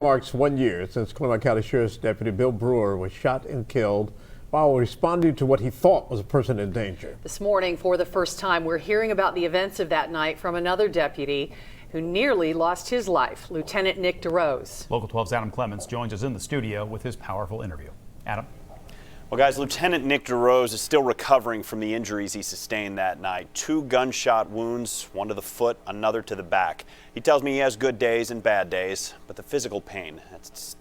Marks 1 year since Clements County Sheriff's Deputy Bill Brewer was shot and killed while responding to what he thought was a person in danger. This morning, for the first time, we're hearing about the events of that night from another deputy who nearly lost his life, Lieutenant Nick DeRose. Local 12's Adam Clements joins us in the studio with his powerful interview. Adam? Well, guys, Lieutenant Nick DeRose is still recovering from the injuries he sustained that night. 2 gunshot wounds, one to the foot, another to the back. He tells me he has good days and bad days, but the physical pain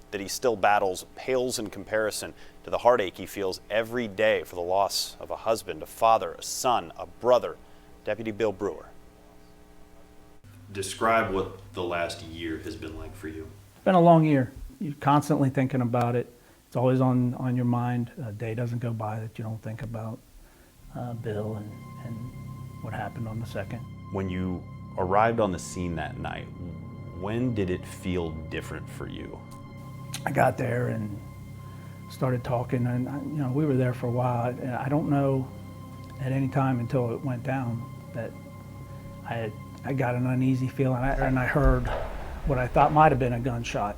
that he still battles pales in comparison to the heartache he feels every day for the loss of a husband, a father, a son, a brother. Deputy Bill Brewer. Describe what the last year has been like for you. It's been a long year. You're constantly thinking about it. It's always on your mind. A day doesn't go by that you don't think about Bill and what happened on the second. When you arrived on the scene that night, when did it feel different for you? I got there and started talking, and we were there for a while. And I don't know at any time until it went down that I got an uneasy feeling, and I heard what I thought might have been a gunshot.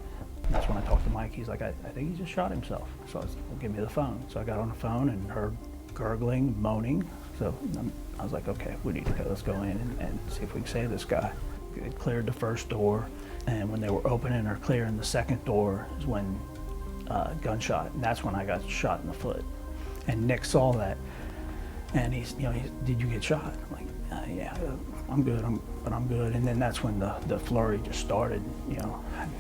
That's when I talked to Mike. He's like, I think he just shot himself. So I said, well, give me the phone. So I got on the phone and heard gurgling, moaning. So I was like, okay, we need to go. Let's go in and see if we can save this guy. They cleared the first door, and when they were opening or clearing the second door is when gunshot, and that's when I got shot in the foot. And Nick saw that, and he's, did you get shot? I'm like, yeah, I'm good, but I'm good. And then that's when the flurry just started.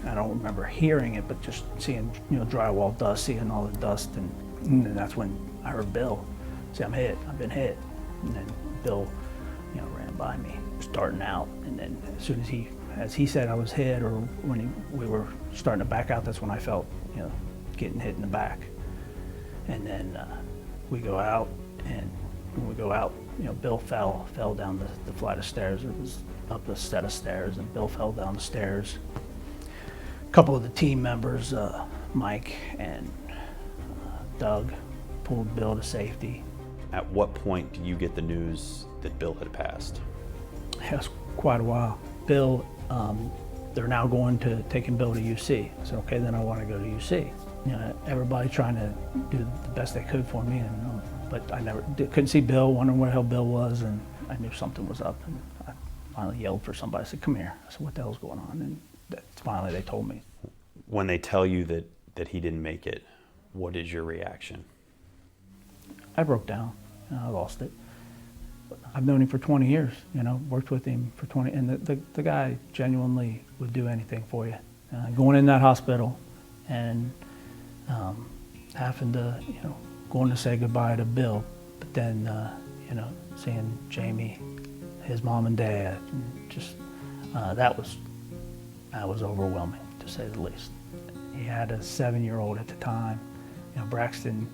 I don't remember hearing it, but just seeing, drywall dust, seeing all the dust, and then that's when I heard Bill say, I'm hit, I've been hit. And then Bill, ran by me, starting out, and then as soon as he said I was hit, or when we were starting to back out, that's when I felt, getting hit in the back. And then we go out, and when we go out, Bill fell down the flight of stairs. It was up a set of stairs, and Bill fell down the stairs. A couple of the team members, Mike and Doug, pulled Bill to safety. At what point do you get the news that Bill had passed? It was quite a while. Bill, they're now taking Bill to UC. I said, okay, then I want to go to UC. Everybody trying to do the best they could for me, but I couldn't see Bill, wondering where the hell Bill was, and I knew something was up, and I finally yelled for somebody. I said, come here. I said, what the hell's going on? And finally they told me. When they tell you that he didn't make it, what is your reaction? I broke down, I lost it. I've known him for 20 years, worked with him for 20, and the guy genuinely would do anything for you. Going in that hospital and having to, going to say goodbye to Bill, but then, seeing Jamie, his mom and dad, and just, that was overwhelming, to say the least. He had a 7-year-old at the time, Braxton,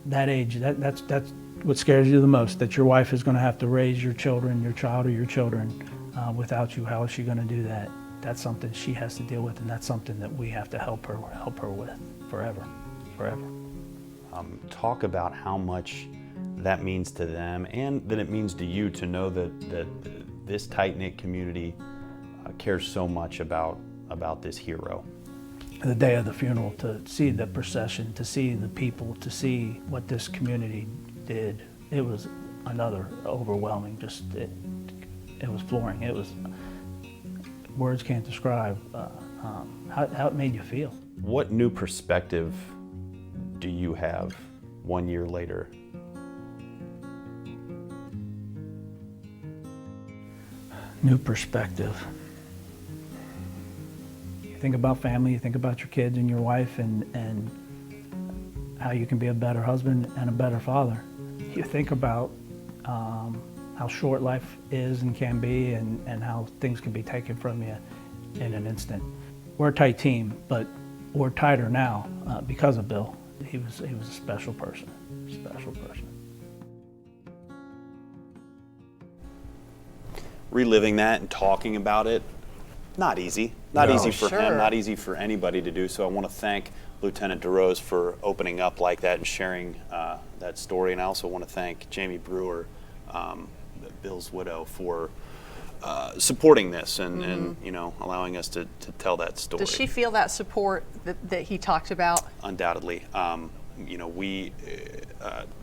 that age, that's what scares you the most, that your wife is going to have to raise your children, your child or your children, without you. How is she going to do that? That's something she has to deal with, and that's something that we have to help her with forever. Talk about how much that means to them, and that it means to you to know that this tight-knit community cares so much about this hero. The day of the funeral, to see the procession, to see the people, to see what this community did, it was another overwhelming, it was flooring. It was, words can't describe how it made you feel. What new perspective do you have 1 year later? New perspective. You think about family, you think about your kids and your wife, and how you can be a better husband and a better father. You think about how short life is and can be, and how things can be taken from you in an instant. We're a tight team, but we're tighter now because of Bill. He was a special person, Reliving that and talking about it, not easy. Not easy for Sure. him, not easy for anybody to do. So I want to thank Lieutenant DeRose for opening up like that and sharing that story. And I also want to thank Jamie Brewer, Bill's widow, for supporting this and you know, allowing us to tell that story. Does she feel that support that he talked about? Undoubtedly. You know,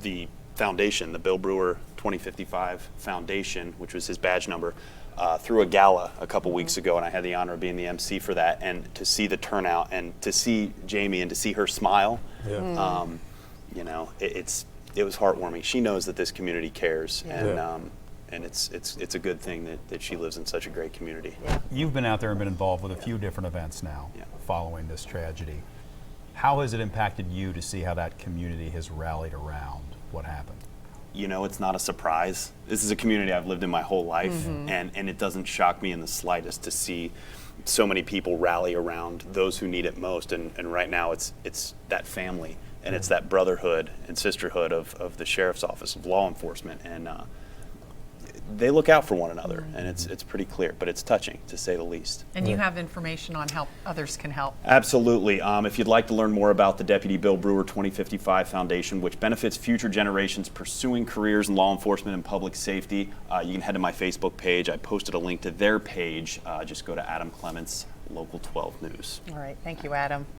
the foundation, the Bill Brewer 2055 Foundation, which was his badge number, threw a gala a couple weeks ago, and I had the honor of being the MC for that, and to see the turnout and to see Jamie and to see her smile, you know, it was heartwarming. She knows that this community cares, and it's a good thing that she lives in such a great community. You've been out there and been involved with a few different events now following this tragedy. How has it impacted you to see how that community has rallied around what happened? You know, it's not a surprise. This is a community I've lived in my whole life, and it doesn't shock me in the slightest to see so many people rally around those who need it most. And right now it's that family, and it's that brotherhood and sisterhood of the sheriff's office, of law enforcement, and they look out for one another, and it's pretty clear, but it's touching, to say the least. And you have information on how others can help. Absolutely. If you'd like to learn more about the Deputy Bill Brewer 2055 Foundation, which benefits future generations pursuing careers in law enforcement and public safety, you can head to my Facebook page. I posted a link to their page. Just go to Adam Clements, Local 12 News. All right, thank you, Adam.